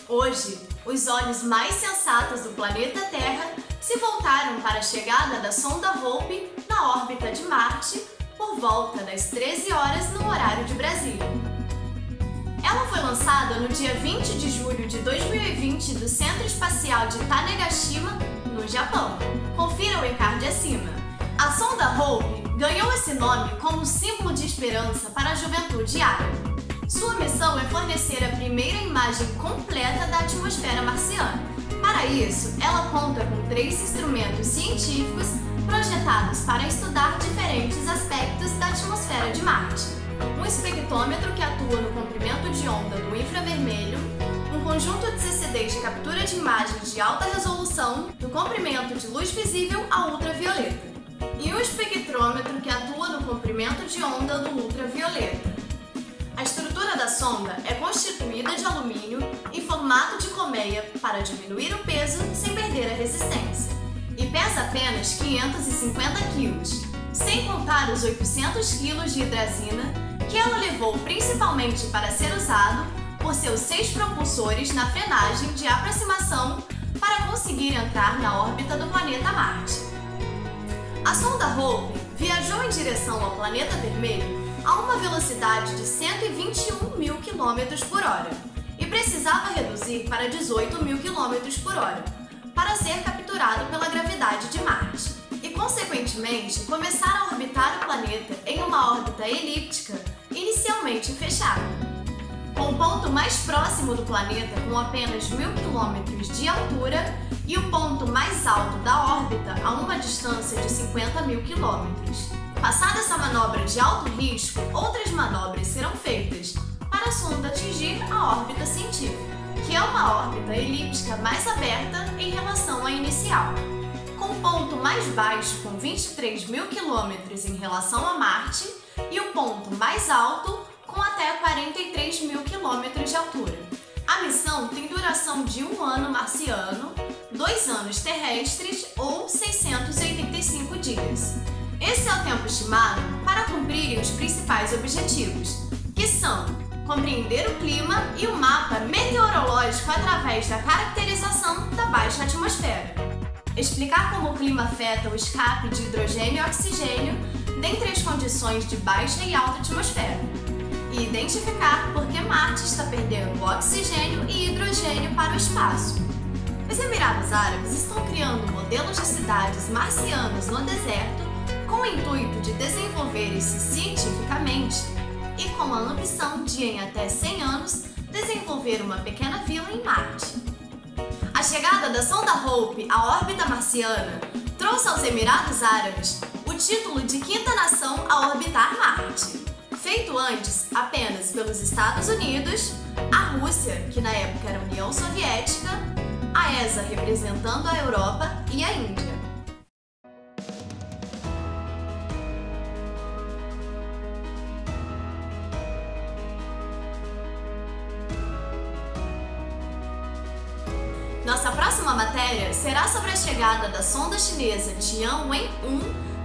Hoje, os olhos mais sensatos do planeta Terra se voltaram para a chegada da sonda Hope na órbita de Marte por volta das 13 horas no horário de Brasília. Ela foi lançada no dia 20 de julho de 2020 do Centro Espacial de Tanegashima, no Japão. Confira o encarte acima. A sonda Hope ganhou esse nome como símbolo de esperança para a juventude árabe. Sua missão é fornecer a primeira imagem completa da atmosfera marciana. Para isso, ela conta com 3 instrumentos científicos projetados para estudar diferentes aspectos da atmosfera de Marte. Um espectrômetro que atua no comprimento de onda do infravermelho, um conjunto de CCDs de captura de imagens de alta resolução, do comprimento de luz visível a ultravioleta, e um espectrômetro que atua no comprimento de onda do ultravioleta. A estrutura da sonda é constituída de alumínio em formato de colmeia para diminuir o peso sem perder a resistência, e pesa apenas 550 kg, sem contar os 800 kg de hidrazina que ela levou principalmente para ser usado por seus 6 propulsores na frenagem de aproximação para conseguir entrar na órbita do planeta Marte. A sonda Hope viajou em direção ao planeta vermelho a uma velocidade de 121 mil km por hora e precisava reduzir para 18 mil km por hora para ser capturado pela gravidade de Marte e, consequentemente, começar a orbitar o planeta em uma órbita elíptica inicialmente fechada. Com o ponto mais próximo do planeta com apenas 1000 km de altura e o ponto mais alto da órbita a uma distância de 50 mil km. Passada essa manobra de alto risco, outras manobras serão feitas para a sonda atingir a órbita científica, que é uma órbita elíptica mais aberta em relação à inicial. Com o ponto mais baixo, com 23 mil km em relação a Marte, e o ponto mais alto, com até 43 mil km de altura. A missão tem duração de 1 ano marciano, 2 anos terrestres ou 685 dias. Esse é o tempo estimado para cumprirem os principais objetivos, que são compreender o clima e o mapa meteorológico através da caracterização da baixa atmosfera, explicar como o clima afeta o escape de hidrogênio e oxigênio dentre as condições de baixa e alta atmosfera, e identificar por que Marte está perdendo oxigênio e hidrogênio para o espaço. Os Emirados Árabes estão criando modelos de cidades marcianas no deserto com o intuito de desenvolverem-se cientificamente e com a ambição de, em até 100 anos, desenvolver uma pequena vila em Marte. A chegada da sonda Hope à órbita marciana trouxe aos Emirados Árabes o título de 5ª nação a orbitar Marte, feito antes apenas pelos Estados Unidos, a Rússia, que na época era a União Soviética, a ESA representando a Europa e a Índia. Nossa próxima matéria será sobre a chegada da sonda chinesa Tianwen-1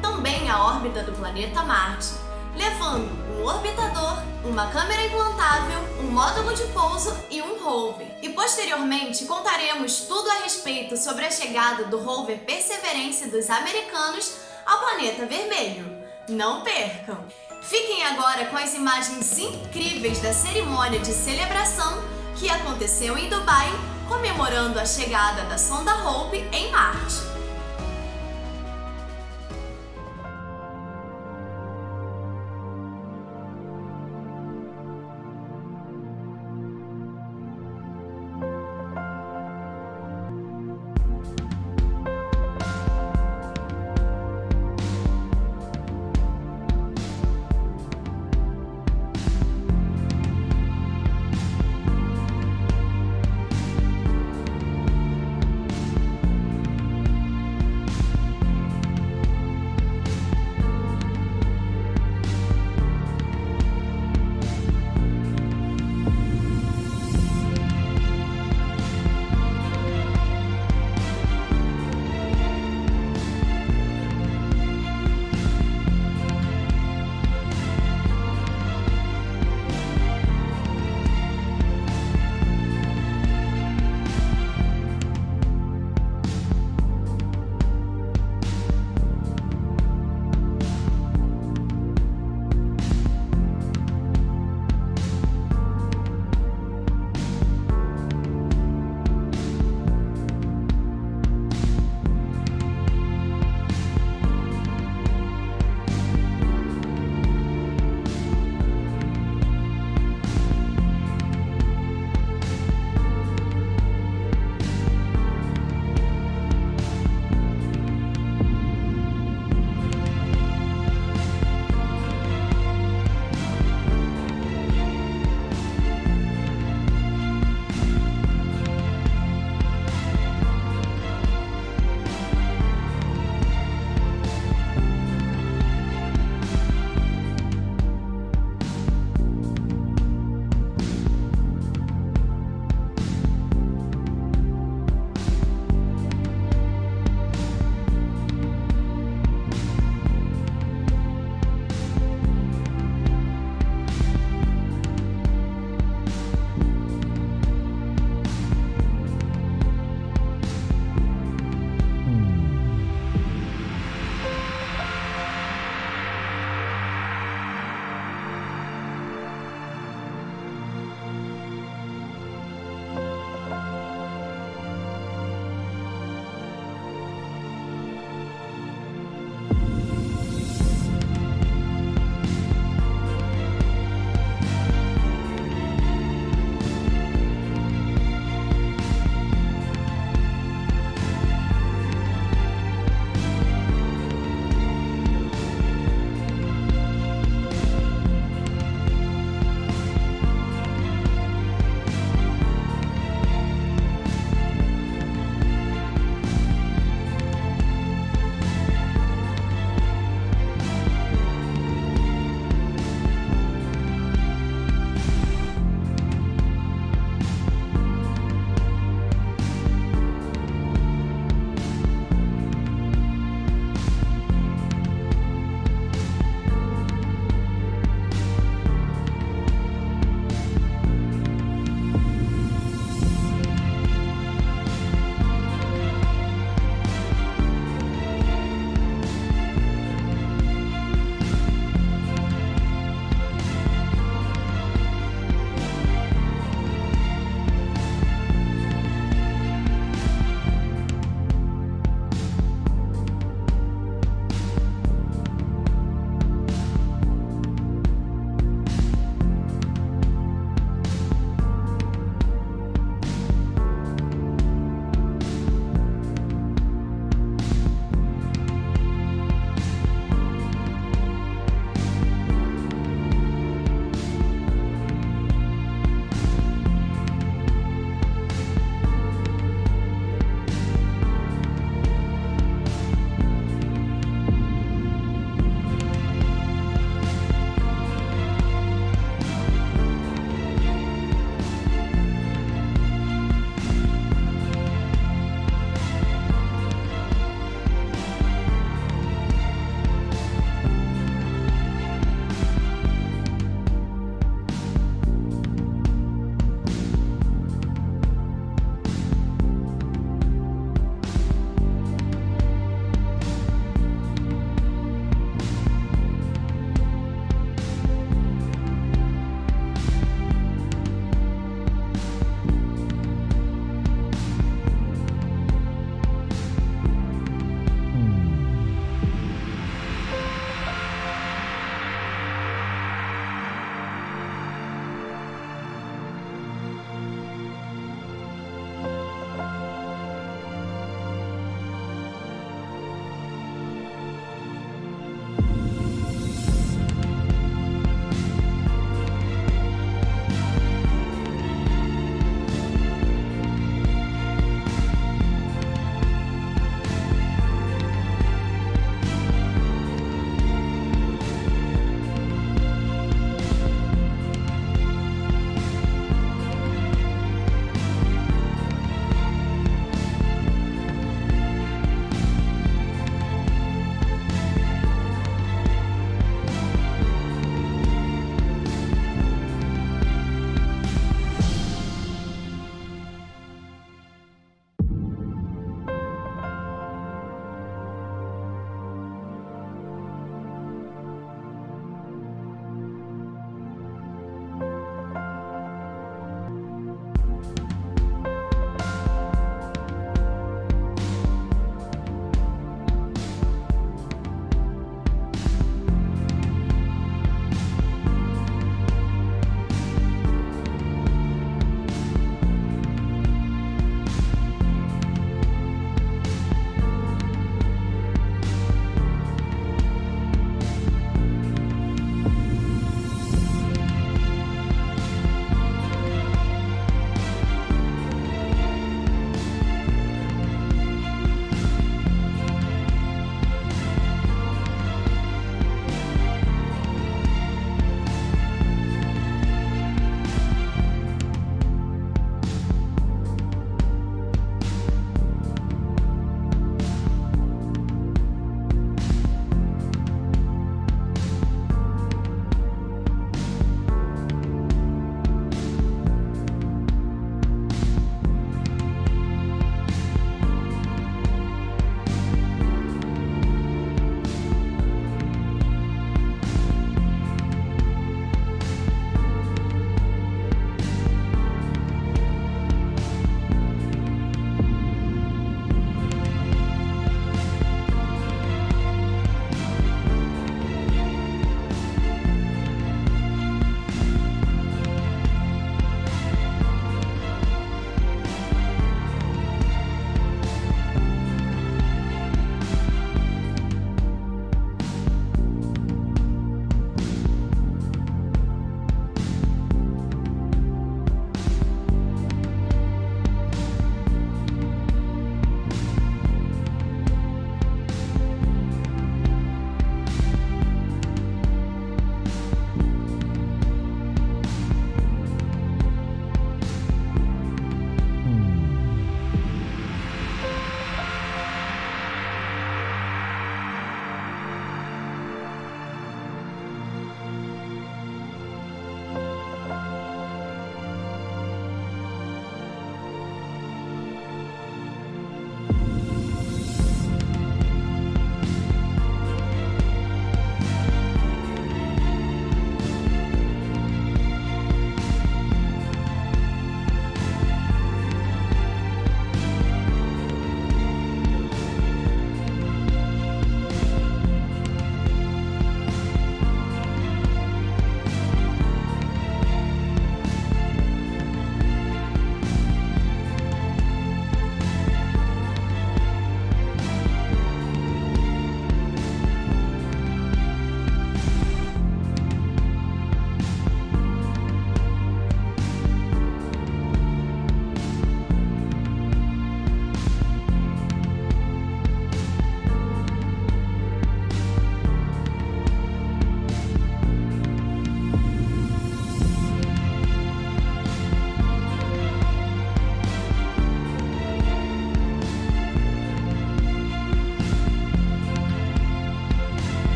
também à órbita do planeta Marte, levando um orbitador, uma câmera implantável, um módulo de pouso e um rover. E posteriormente contaremos tudo a respeito sobre a chegada do rover Perseverance dos americanos ao planeta vermelho. Não percam! Fiquem agora com as imagens incríveis da cerimônia de celebração que aconteceu em Dubai, comemorando a chegada da sonda Hope em Marte.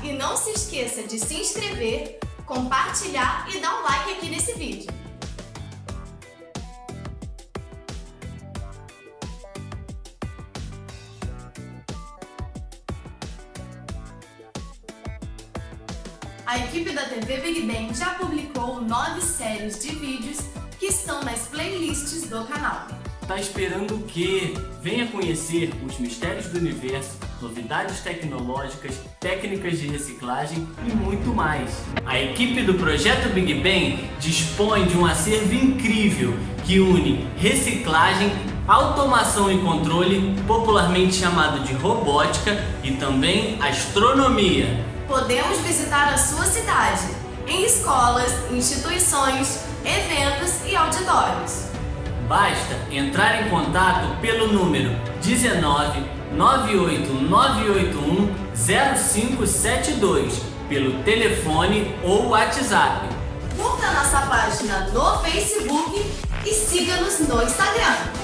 E não se esqueça de se inscrever, compartilhar e dar um like aqui nesse vídeo. A equipe da TV Big Bang já publicou 9 séries de vídeos que estão nas playlists do canal. Tá esperando o quê? Venha conhecer os mistérios do universo, novidades tecnológicas, técnicas de reciclagem e muito mais. A equipe do Projeto Big Bang dispõe de um acervo incrível que une reciclagem, automação e controle, popularmente chamado de robótica, e também astronomia. Podemos visitar a sua cidade, em escolas, instituições, eventos e auditórios. Basta entrar em contato pelo número 19 98 981 0572, pelo telefone ou WhatsApp. Curta nossa página no Facebook e siga-nos no Instagram.